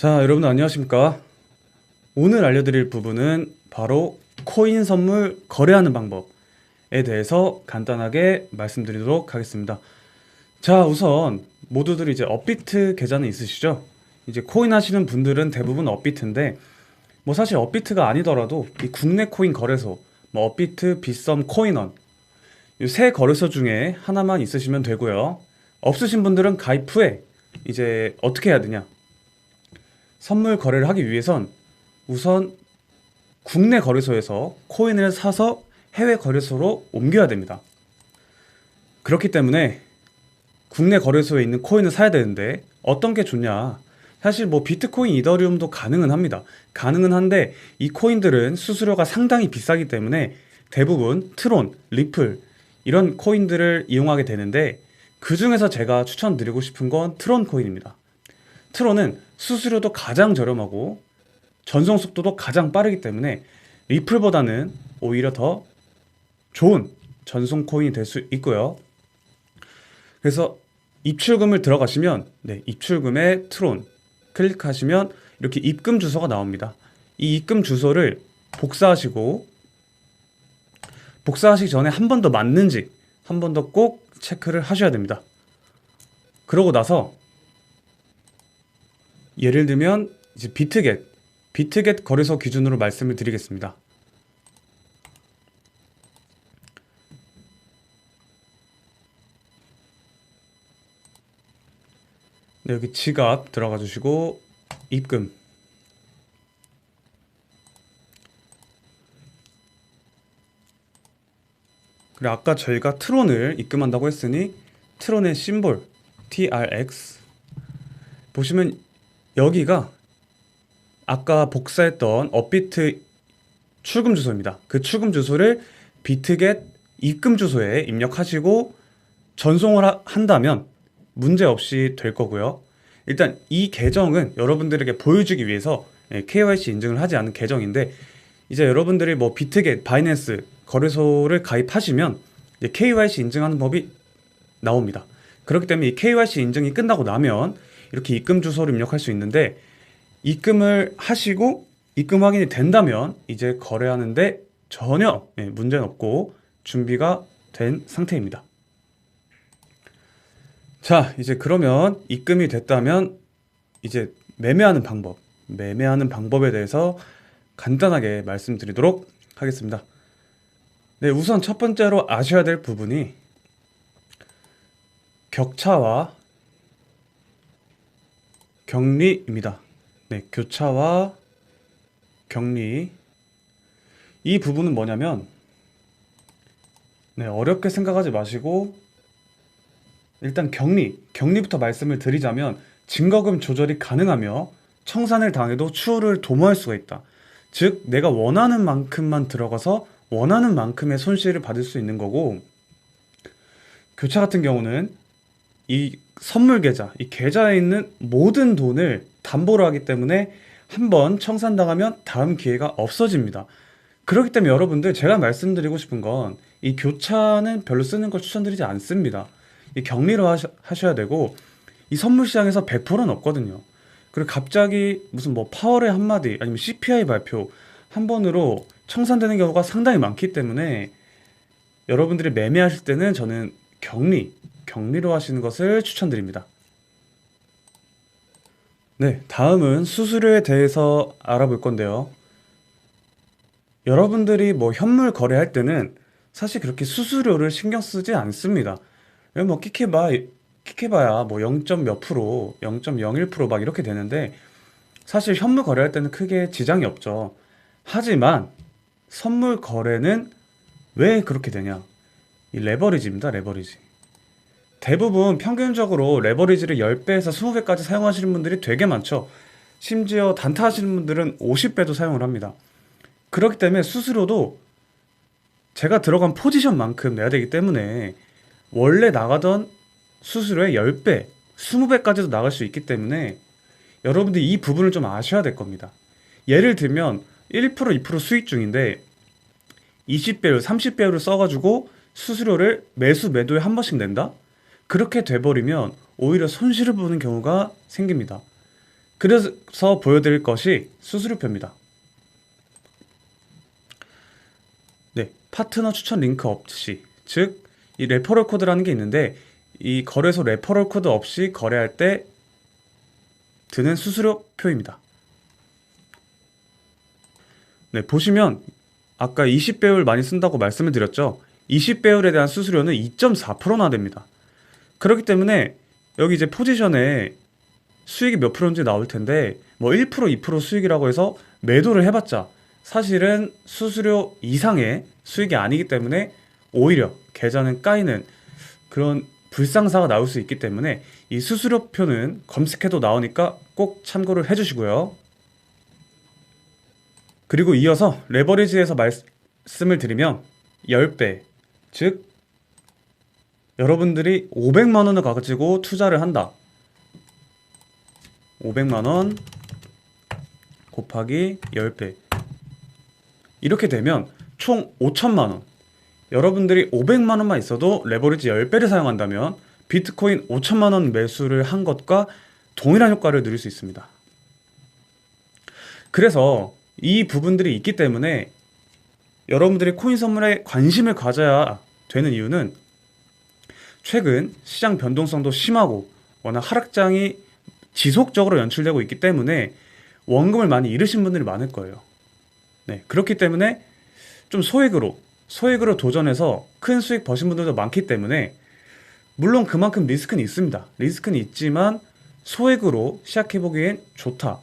자, 여러분 안녕하십니까? 오늘 알려드릴 부분은 바로 코인 선물 거래하는 방법에 대해서 간단하게 말씀드리도록 하겠습니다. 자, 우선 모두들 이제 업비트 계좌는 있으시죠? 이제 코인 하시는 분들은 대부분 업비트인데 뭐 사실 업비트가 아니더라도 이 국내 코인 거래소 뭐 업비트, 빗썸, 코인원 이 세 거래소 중에 하나만 있으시면 되고요. 없으신 분들은 가입 후에 이제 어떻게 해야 되냐? 선물 거래를 하기 위해선 우선 국내 거래소에서 코인을 사서 해외 거래소로 옮겨야 됩니다. 그렇기 때문에 국내 거래소에 있는 코인을 사야 되는데 어떤 게 좋냐? 사실 뭐 비트코인, 이더리움도 가능은 합니다. 가능은 한데 이 코인들은 수수료가 상당히 비싸기 때문에 대부분 트론, 리플 이런 코인들을 이용하게 되는데 그 중에서 제가 추천드리고 싶은 건 트론 코인입니다. 트론은 수수료도 가장 저렴하고 전송 속도도 가장 빠르기 때문에 리플보다는 오히려 더 좋은 전송 코인이 될 수 있고요. 그래서 입출금을 들어가시면 입출금에 트론 클릭하시면 이렇게 입금 주소가 나옵니다. 이 입금 주소를 복사하시기 전에 한 번 더 맞는지 한 번 더 꼭 체크를 하셔야 됩니다. 그러고 나서 예를 들면 이제 비트겟 거래소 기준으로 말씀을 드리겠습니다. 네, 여기 지갑 들어가 주시고 입금. 그리고 아까 저희가 트론을 입금한다고 했으니 트론의 심볼 TRX 보시면 여기가 아까 복사했던 업비트 출금 주소입니다. 그 출금 주소를 비트겟 입금 주소에 입력하시고 전송을 한다면 문제 없이 될 거고요. 일단 이 계정은 여러분들에게 보여주기 위해서 KYC 인증을 하지 않은 계정인데 이제 여러분들이 뭐 비트겟, 바이낸스 거래소를 가입하시면 이제 KYC 인증하는 법이 나옵니다. 그렇기 때문에 이 KYC 인증이 끝나고 나면 이렇게 입금 주소를 입력할 수 있는데 입금을 하시고 입금 확인이 된다면 이제 거래하는데 전혀 문제는 없고 준비가 된 상태입니다. 자, 이제 그러면 입금이 됐다면 이제 매매하는 방법에 대해서 간단하게 말씀드리도록 하겠습니다. 네, 우선 첫 번째로 아셔야 될 부분이 격차와 격리입니다. 네, 교차와 격리. 이 부분은 뭐냐면, 어렵게 생각하지 마시고, 일단 격리부터 말씀을 드리자면, 증거금 조절이 가능하며, 청산을 당해도 추후를 도모할 수가 있다. 즉, 내가 원하는 만큼만 들어가서 원하는 만큼의 손실을 받을 수 있는 거고, 교차 같은 경우는 이 선물 계좌, 이 계좌에 있는 모든 돈을 담보로 하기 때문에 한번 청산당하면 다음 기회가 없어집니다. 그렇기 때문에 여러분들 제가 말씀드리고 싶은 건 이 교차는 별로 쓰는 걸 추천드리지 않습니다. 이 격리로 하셔야 되고 이 선물 시장에서 100%는 없거든요. 그리고 갑자기 무슨 뭐 파월의 한마디 아니면 CPI 발표 한 번으로 청산되는 경우가 상당히 많기 때문에 여러분들이 매매하실 때는 저는 격리로 하시는 것을 추천드립니다. 네, 다음은 수수료에 대해서 알아볼 건데요. 여러분들이 뭐 현물 거래할 때는 사실 그렇게 수수료를 신경 쓰지 않습니다. 왜 뭐 끽해봐야 뭐 0. 몇 프로, 0.01% 막 이렇게 되는데 사실 현물 거래할 때는 크게 지장이 없죠. 하지만 선물 거래는 왜 그렇게 되냐? 이 레버리지입니다, 레버리지. 대부분 평균적으로 레버리지를 10배에서 20배까지 사용하시는 분들이 되게 많죠. 심지어 단타 하시는 분들은 50배도 사용을 합니다. 그렇기 때문에 수수료도 제가 들어간 포지션만큼 내야 되기 때문에 원래 나가던 수수료의 10배, 20배까지도 나갈 수 있기 때문에 여러분들이 이 부분을 좀 아셔야 될 겁니다. 예를 들면 1%, 2% 수익 중인데 20배율, 30배율을 써가지고 수수료를 매수, 매도에 한 번씩 낸다? 그렇게 돼버리면 오히려 손실을 보는 경우가 생깁니다. 그래서 보여드릴 것이 수수료표입니다. 네, 파트너 추천 링크 없이, 즉 이 레퍼럴 코드라는 게 있는데 이 거래소 레퍼럴 코드 없이 거래할 때 드는 수수료표입니다. 네, 보시면 아까 20배율 많이 쓴다고 말씀을 드렸죠. 20배율에 대한 수수료는 2.4%나 됩니다. 그렇기 때문에 여기 이제 포지션에 수익이 몇 프로인지 나올 텐데 뭐 1%, 2% 수익이라고 해서 매도를 해봤자 사실은 수수료 이상의 수익이 아니기 때문에 오히려 계좌는 까이는 그런 불상사가 나올 수 있기 때문에 이 수수료표는 검색해도 나오니까 꼭 참고를 해주시고요. 그리고 이어서 레버리지에서 말씀을 드리면 10배, 즉 여러분들이 500만 원을 가지고 투자를 한다. 500만 원 곱하기 10배. 이렇게 되면 총 5천만 원. 여러분들이 500만 원만 있어도 레버리지 10배를 사용한다면 비트코인 5천만 원 매수를 한 것과 동일한 효과를 누릴 수 있습니다. 그래서 이 부분들이 있기 때문에 여러분들이 코인 선물에 관심을 가져야 되는 이유는 최근 시장 변동성도 심하고 워낙 하락장이 지속적으로 연출되고 있기 때문에 원금을 많이 잃으신 분들이 많을 거예요. 네, 그렇기 때문에 좀 소액으로 도전해서 큰 수익 버신 분들도 많기 때문에 물론 그만큼 리스크는 있습니다. 리스크는 있지만 소액으로 시작해보기엔 좋다.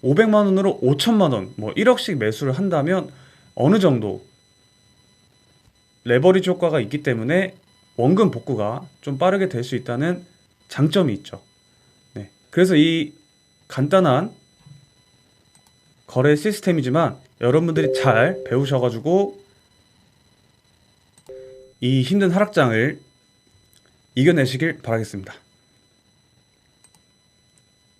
500만 원으로 5천만 원, 뭐 1억씩 매수를 한다면 어느 정도 레버리지 효과가 있기 때문에 원금 복구가 좀 빠르게 될 수 있다는 장점이 있죠. 네, 그래서 이 간단한 거래 시스템이지만 여러분들이 잘 배우셔가지고 이 힘든 하락장을 이겨내시길 바라겠습니다.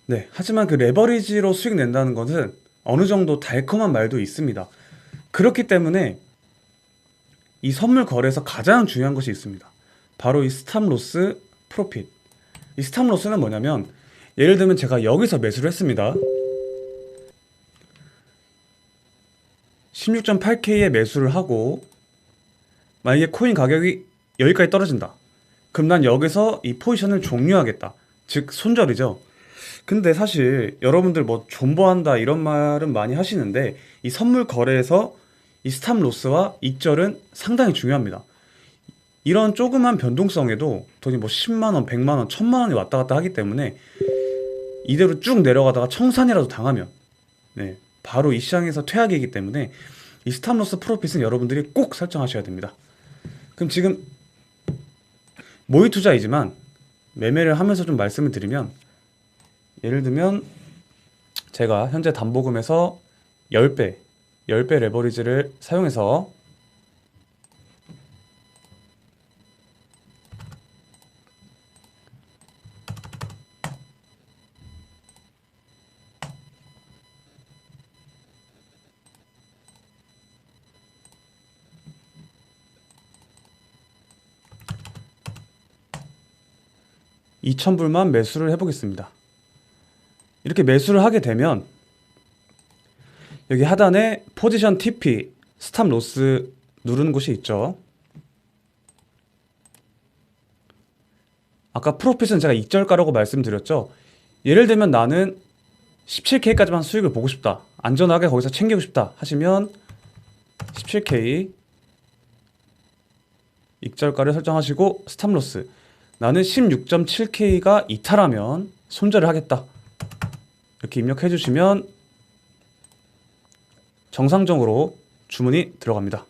네, 하지만 그 레버리지로 수익 낸다는 것은 어느 정도 달콤한 말도 있습니다. 그렇기 때문에 이 선물 거래에서 가장 중요한 것이 있습니다. 바로 이 스탑로스 프로핏. 이 스탑로스는 뭐냐면 예를 들면 제가 여기서 매수를 했습니다. 16.8K에 매수를 하고 만약에 코인 가격이 여기까지 떨어진다. 그럼 난 여기서 이 포지션을 종료하겠다. 즉 손절이죠. 근데 사실 여러분들 뭐 존버한다 이런 말은 많이 하시는데 이 선물 거래에서 이 스탑로스와 익절은 상당히 중요합니다. 이런 조그만 변동성에도 돈이 뭐 10만원, 100만원, 1000만원이 왔다 갔다 하기 때문에 이대로 쭉 내려가다가 청산이라도 당하면 네, 바로 이 시장에서 퇴학이기 때문에 이 스탑로스 프로핏은 여러분들이 꼭 설정하셔야 됩니다. 그럼 지금 모의 투자이지만 매매를 하면서 좀 말씀을 드리면 예를 들면 제가 현재 담보금에서 10배 레버리지를 사용해서 $2,000불만 매수를 해보겠습니다. 이렇게 매수를 하게 되면 여기 하단에 포지션 TP 스탑 로스 누르는 곳이 있죠. 아까 프로핏은 제가 익절가라고 말씀드렸죠. 예를 들면 나는 17K까지만 수익을 보고 싶다, 안전하게 거기서 챙기고 싶다 하시면 17K 익절가를 설정하시고 스탑 로스 나는 16.7K가 이탈하면 손절을 하겠다 이렇게 입력해 주시면 정상적으로 주문이 들어갑니다.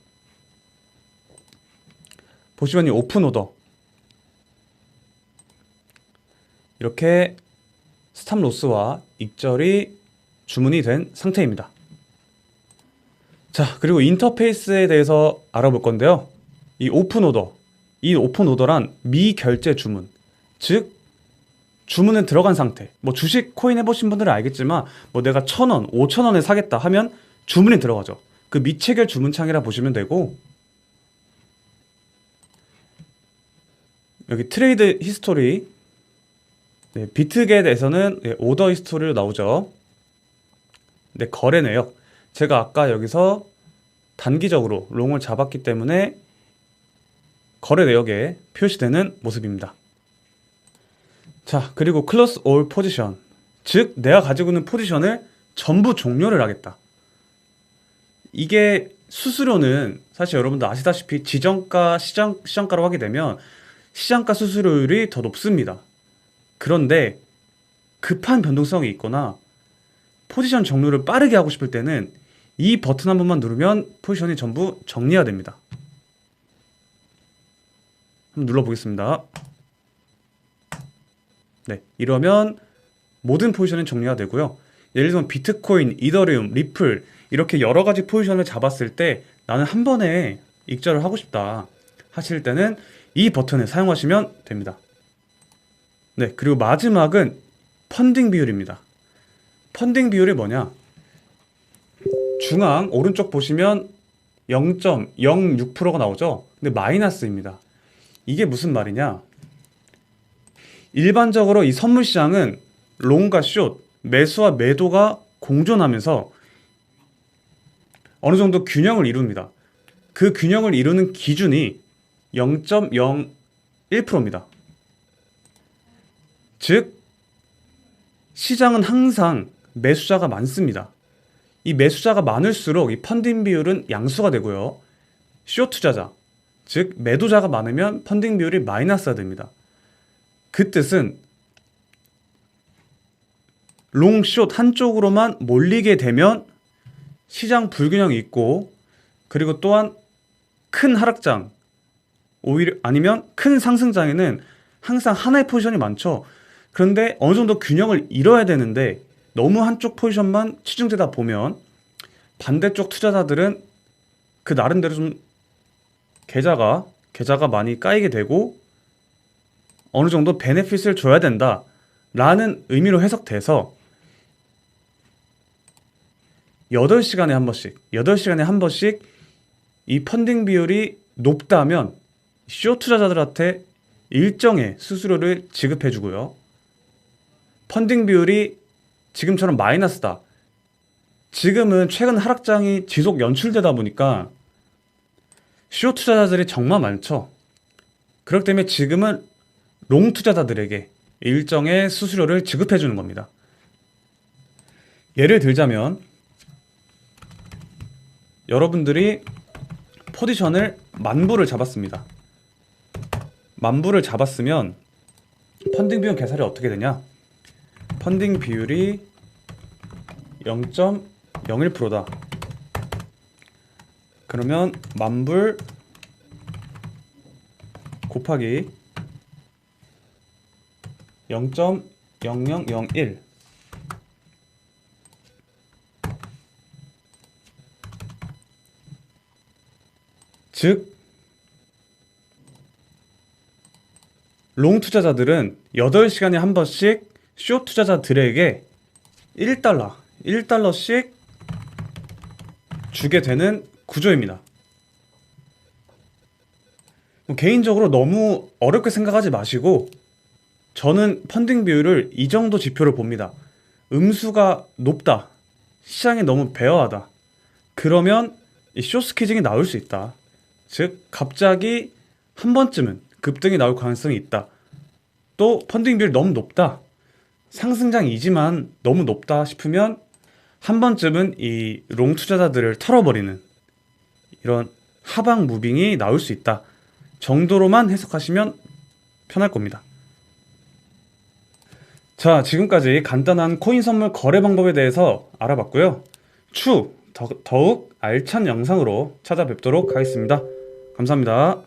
보시면 이 오픈 오더 이렇게 스탑 로스와 익절이 주문이 된 상태입니다. 자, 그리고 인터페이스에 대해서 알아볼 건데요. 이 오픈 오더란 미결제 주문, 즉 주문은 들어간 상태. 뭐 주식 코인 해보신 분들은 알겠지만 뭐 내가 1,000원, 5,000원에 사겠다 하면 주문이 들어가죠. 그 미체결 주문창이라 보시면 되고 여기 트레이드 히스토리 네, 비트겟에서는 오더 히스토리로 나오죠. 네, 거래 내역. 제가 아까 여기서 단기적으로 롱을 잡았기 때문에 거래 내역에 표시되는 모습입니다. 자, 그리고 close all position. 즉, 내가 가지고 있는 포지션을 전부 종료를 하겠다. 이게 수수료는 사실 여러분도 아시다시피 지정가, 시장가로 하게 되면 시장가 수수료율이 더 높습니다. 그런데 급한 변동성이 있거나 포지션 종료를 빠르게 하고 싶을 때는 이 버튼 한 번만 누르면 포지션이 전부 정리가 됩니다. 한번 눌러보겠습니다. 네, 이러면 모든 포지션이 정리가 되고요. 예를 들면 비트코인, 이더리움, 리플 이렇게 여러 가지 포지션을 잡았을 때 나는 한 번에 익절을 하고 싶다 하실 때는 이 버튼을 사용하시면 됩니다. 네, 그리고 마지막은 펀딩 비율입니다. 펀딩 비율이 뭐냐? 중앙 오른쪽 보시면 0.06%가 나오죠? 근데 마이너스입니다. 이게 무슨 말이냐? 일반적으로 이 선물 시장은 롱과 숏, 매수와 매도가 공존하면서 어느 정도 균형을 이룹니다. 그 균형을 이루는 기준이 0.01%입니다. 즉, 시장은 항상 매수자가 많습니다. 이 매수자가 많을수록 이 펀딩 비율은 양수가 되고요. 숏 투자자, 즉 매도자가 많으면 펀딩 비율이 마이너스가 됩니다. 그 뜻은 롱, 숏 한쪽으로만 몰리게 되면 시장 불균형이 있고, 그리고 또한 큰 하락장, 오히려 아니면 큰 상승장에는 항상 하나의 포지션이 많죠. 그런데 어느 정도 균형을 이뤄야 되는데 너무 한쪽 포지션만 치중되다 보면 반대쪽 투자자들은 그 나름대로 좀 계좌가 많이 까이게 되고 어느 정도 베네핏을 줘야 된다 라는 의미로 해석돼서 8시간에 한 번씩 이 펀딩 비율이 높다면 숏 투자자들한테 일정의 수수료를 지급해 주고요. 펀딩 비율이 지금처럼 마이너스다. 지금은 최근 하락장이 지속 연출되다 보니까 숏 투자자들이 정말 많죠. 그렇기 때문에 지금은 롱 투자자들에게 일정의 수수료를 지급해 주는 겁니다. 예를 들자면 여러분들이 포지션을 10,000불을 잡았습니다. 10,000불을 잡았으면 펀딩 비용 계산이 어떻게 되냐? 펀딩 비율이 0.01%다. 그러면 10,000불 곱하기 0.0001 즉 롱 투자자들은 8시간에 한 번씩 숏 투자자들에게 1달러씩 주게 되는 구조입니다. 개인적으로 너무 어렵게 생각하지 마시고 저는 펀딩 비율을 이 정도 지표를 봅니다. 음수가 높다. 시장이 너무 배어하다. 그러면 이 숏스퀴징이 나올 수 있다. 즉 갑자기 한 번쯤은 급등이 나올 가능성이 있다. 또 펀딩 비율이 너무 높다. 상승장이지만 너무 높다 싶으면 한 번쯤은 이 롱 투자자들을 털어버리는 이런 하방 무빙이 나올 수 있다 정도로만 해석하시면 편할 겁니다. 자, 지금까지 간단한 코인 선물 거래 방법에 대해서 알아봤고요. 추후 더욱 알찬 영상으로 찾아뵙도록 하겠습니다. 감사합니다.